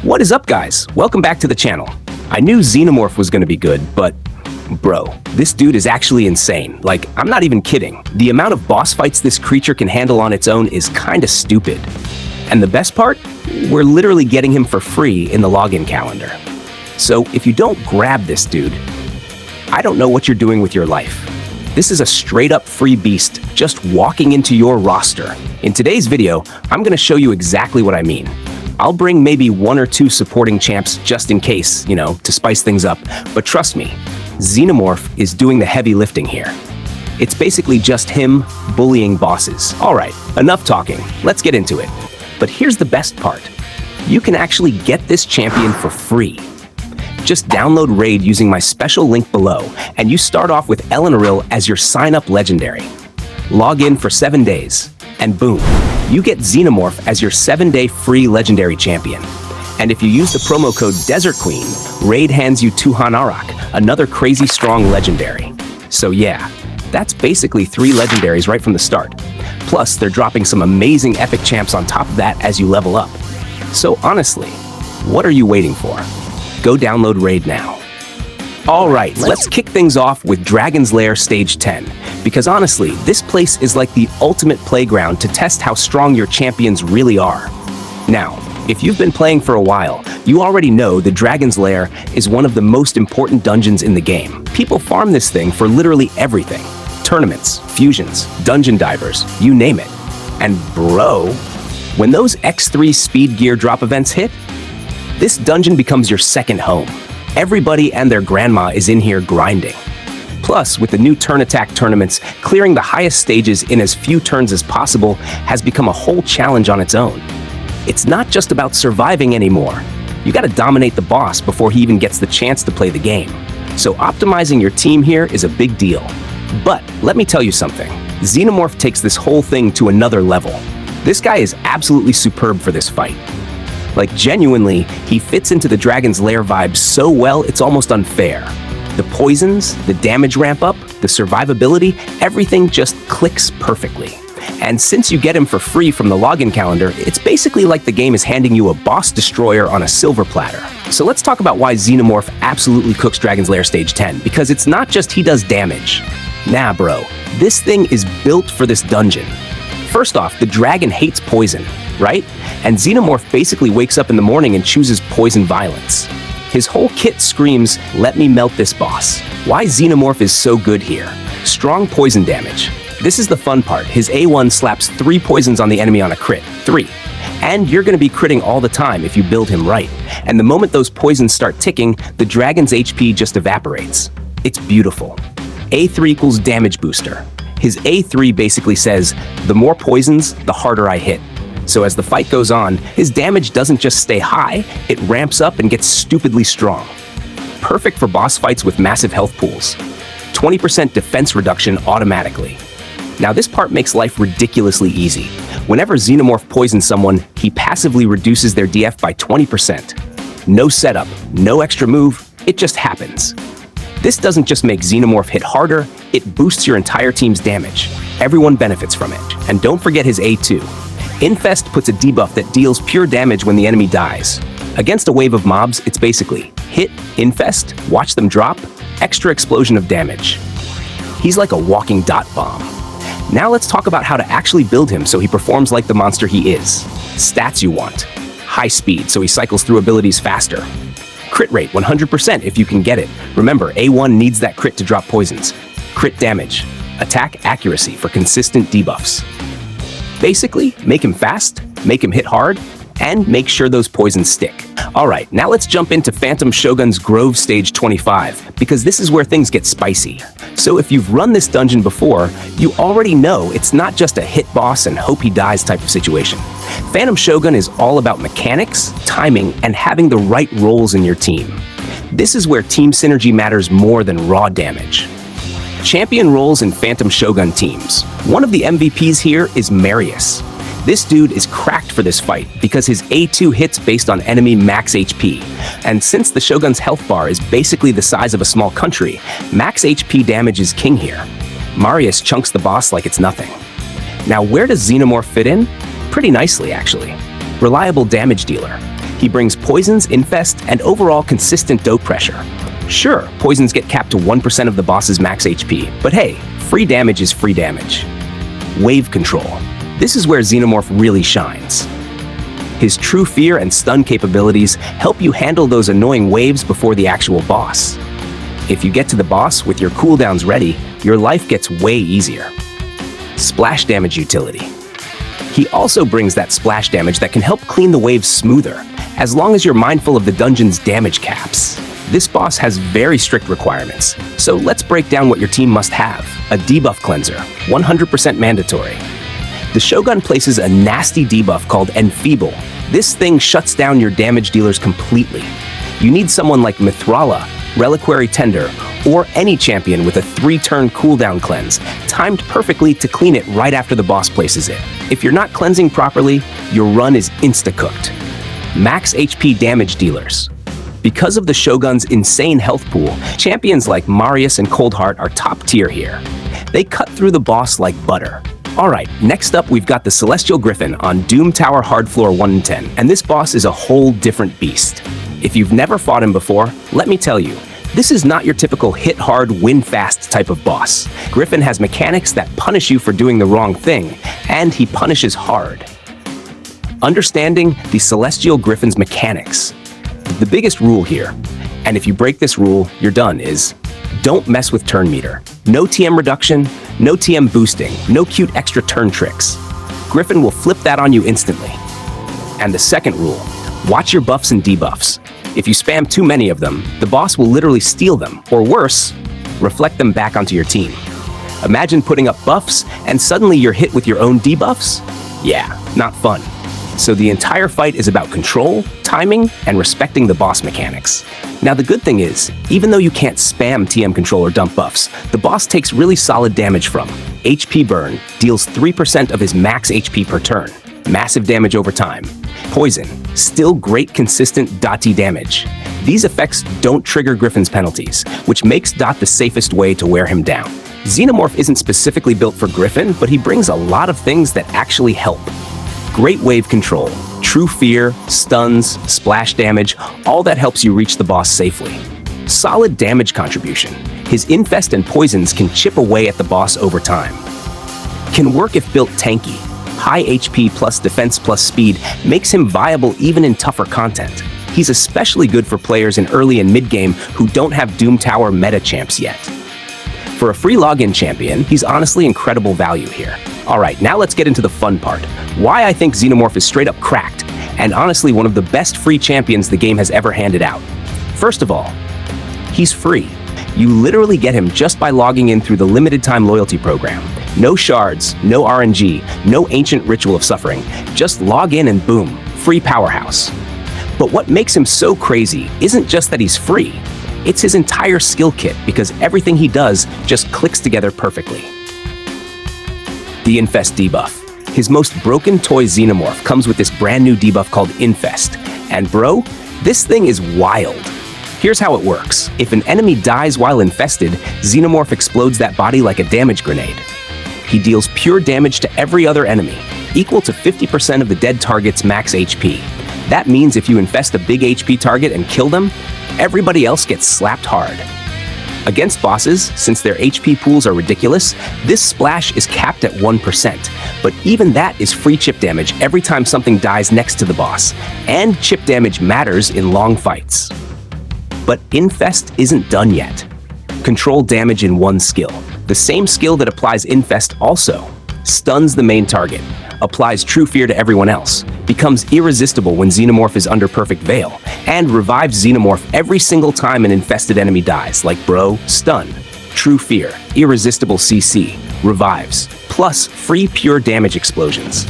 What is up, guys? Welcome back to the channel. I knew Xenomorph was gonna be good, but bro, this dude is actually insane. Like, I'm not even kidding. The amount of boss fights this creature can handle on its own is kinda stupid. And the best part? We're literally getting him for free in the login calendar. So if you don't grab this dude, I don't know what you're doing with your life. This is a straight up free beast just walking into your roster. In today's video, I'm gonna show you exactly what I mean. I'll bring maybe one or two supporting champs just in case, to spice things up. But trust me, Xenomorph is doing the heavy lifting here. It's basically just him bullying bosses. All right, enough talking. Let's get into it. But here's the best part. You can actually get this champion for free. Just download Raid using my special link below, and you start off with Elenaril as your sign-up legendary. Log in for 7 days, and boom, you get Xenomorph as your 7-day free legendary champion. And if you use the promo code Desert Queen, Raid hands you Tuhanarak, another crazy strong legendary. So yeah, that's basically 3 legendaries right from the start. Plus, they're dropping some amazing epic champs on top of that as you level up. So honestly, what are you waiting for? Go download Raid now. All right, let's kick things off with Dragon's Lair Stage 10, because honestly, this place is like the ultimate playground to test how strong your champions really are. Now, if you've been playing for a while, you already know the Dragon's Lair is one of the most important dungeons in the game. People farm this thing for literally everything. Tournaments, fusions, dungeon divers, you name it. And bro, when those X3 speed gear drop events hit, this dungeon becomes your second home. Everybody and their grandma is in here grinding. Plus, with the new turn attack tournaments, clearing the highest stages in as few turns as possible has become a whole challenge on its own. It's not just about surviving anymore. You gotta dominate the boss before he even gets the chance to play the game. So optimizing your team here is a big deal. But let me tell you something. Xenomorph takes this whole thing to another level. This guy is absolutely superb for this fight. Like, genuinely, he fits into the Dragon's Lair vibe so well, it's almost unfair. The poisons, the damage ramp up, the survivability, everything just clicks perfectly. And since you get him for free from the login calendar, it's basically like the game is handing you a boss destroyer on a silver platter. So let's talk about why Xenomorph absolutely cooks Dragon's Lair Stage 10, because it's not just he does damage. Nah, bro, this thing is built for this dungeon. First off, the dragon hates poison, right? And Xenomorph basically wakes up in the morning and chooses poison violence. His whole kit screams, "Let me melt this boss." Why Xenomorph is so good here? Strong poison damage. This is the fun part. His A1 slaps 3 poisons on the enemy on a crit. 3. And you're gonna be critting all the time if you build him right. And the moment those poisons start ticking, the dragon's HP just evaporates. It's beautiful. A3 equals damage booster. His A3 basically says, the more poisons, the harder I hit. So as the fight goes on, his damage doesn't just stay high, it ramps up and gets stupidly strong. Perfect for boss fights with massive health pools. 20% defense reduction automatically. Now this part makes life ridiculously easy. Whenever Xenomorph poisons someone, he passively reduces their DF by 20%. No setup, no extra move, it just happens. This doesn't just make Xenomorph hit harder, it boosts your entire team's damage. Everyone benefits from it. And don't forget his A2. Infest puts a debuff that deals pure damage when the enemy dies. Against a wave of mobs, it's basically hit, infest, watch them drop, extra explosion of damage. He's like a walking dot bomb. Now let's talk about how to actually build him so he performs like the monster he is. Stats you want. High speed, so he cycles through abilities faster. Crit rate, 100% if you can get it. Remember, A1 needs that crit to drop poisons. Crit damage. Attack accuracy for consistent debuffs. Basically, make him fast, make him hit hard, and make sure those poisons stick. All right, now let's jump into Phantom Shogun's Grove Stage 25, because this is where things get spicy. So if you've run this dungeon before, you already know it's not just a hit boss and hope he dies type of situation. Phantom Shogun is all about mechanics, timing, and having the right roles in your team. This is where team synergy matters more than raw damage. Champion roles in Phantom Shogun teams. One of the MVPs here is Marius. This dude is cracked for this fight because his A2 hits based on enemy max HP. And since the Shogun's health bar is basically the size of a small country, max HP damage is king here. Marius chunks the boss like it's nothing. Now, where does Xenomorph fit in? Pretty nicely, actually. Reliable damage dealer. He brings poisons, infest, and overall consistent dope pressure. Sure, poisons get capped to 1% of the boss's max HP, but hey, free damage is free damage. Wave control. This is where Xenomorph really shines. His true fear and stun capabilities help you handle those annoying waves before the actual boss. If you get to the boss with your cooldowns ready, your life gets way easier. Splash damage utility. He also brings that splash damage that can help clean the waves smoother, as long as you're mindful of the dungeon's damage caps. This boss has very strict requirements, so let's break down what your team must have. A debuff cleanser, 100% mandatory. The Shogun places a nasty debuff called Enfeeble. This thing shuts down your damage dealers completely. You need someone like Mithrala, Reliquary Tender, or any champion with a 3-turn cooldown cleanse, timed perfectly to clean it right after the boss places it. If you're not cleansing properly, your run is insta-cooked. Max HP damage dealers. Because of the Shogun's insane health pool, champions like Marius and Coldheart are top tier here. They cut through the boss like butter. Alright, next up we've got the Celestial Griffin on Doom Tower Hard Floor 1 in 10, and this boss is a whole different beast. If you've never fought him before, let me tell you, this is not your typical hit hard, win fast type of boss. Griffin has mechanics that punish you for doing the wrong thing, and he punishes hard. Understanding the Celestial Griffin's mechanics. The biggest rule here, and if you break this rule, you're done, is don't mess with turn meter. No TM reduction, no TM boosting, no cute extra turn tricks. Griffin will flip that on you instantly. And the second rule, watch your buffs and debuffs. If you spam too many of them, the boss will literally steal them, or worse, reflect them back onto your team. Imagine putting up buffs and suddenly you're hit with your own debuffs? Yeah, not fun. So the entire fight is about control, timing, and respecting the boss mechanics. Now the good thing is, even though you can't spam TM control or dump buffs, the boss takes really solid damage from HP burn, deals 3% of his max HP per turn, massive damage over time. Poison, still great consistent DOT damage. These effects don't trigger Griffin's penalties, which makes DOT the safest way to wear him down. Xenomorph isn't specifically built for Griffin, but he brings a lot of things that actually help. Great wave control, true fear, stuns, splash damage, all that helps you reach the boss safely. Solid damage contribution. His infest and poisons can chip away at the boss over time. Can work if built tanky. High HP plus defense plus speed makes him viable even in tougher content. He's especially good for players in early and mid-game who don't have Doom Tower meta champs yet. For a free login champion, he's honestly incredible value here. Alright, now let's get into the fun part. Why I think Xenomorph is straight up cracked, and honestly one of the best free champions the game has ever handed out. First of all, he's free. You literally get him just by logging in through the limited time loyalty program. No shards, no RNG, no ancient ritual of suffering. Just log in and boom, free powerhouse. But what makes him so crazy isn't just that he's free. It's his entire skill kit, because everything he does just clicks together perfectly. The Infest debuff. His most broken toy Xenomorph comes with this brand new debuff called Infest. And bro, this thing is wild. Here's how it works. If an enemy dies while infested, Xenomorph explodes that body like a damage grenade. He deals pure damage to every other enemy, equal to 50% of the dead target's max HP. That means if you infest a big HP target and kill them, everybody else gets slapped hard. Against bosses, since their HP pools are ridiculous, this splash is capped at 1%, but even that is free chip damage every time something dies next to the boss, and chip damage matters in long fights. But Infest isn't done yet. Control damage in one skill. The same skill that applies Infest also stuns the main target, applies true fear to everyone else, becomes irresistible when Xenomorph is under perfect veil, and revives Xenomorph every single time an infested enemy dies, like bro, stun, true fear, irresistible CC, revives, plus free pure damage explosions.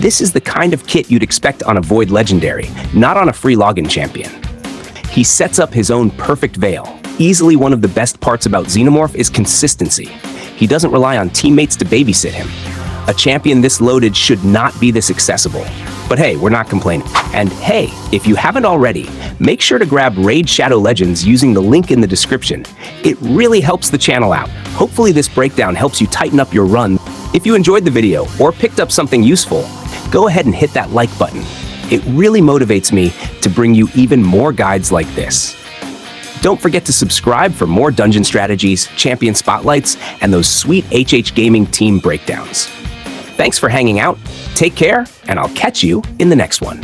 This is the kind of kit you'd expect on a Void Legendary, not on a free login champion. He sets up his own perfect veil. Easily one of the best parts about Xenomorph is consistency. He doesn't rely on teammates to babysit him. A champion this loaded should not be this accessible. But hey, we're not complaining. And hey, if you haven't already, make sure to grab Raid Shadow Legends using the link in the description. It really helps the channel out. Hopefully this breakdown helps you tighten up your run. If you enjoyed the video or picked up something useful, go ahead and hit that like button. It really motivates me to bring you even more guides like this. Don't forget to subscribe for more dungeon strategies, champion spotlights, and those sweet HH Gaming team breakdowns. Thanks for hanging out, take care, and I'll catch you in the next one.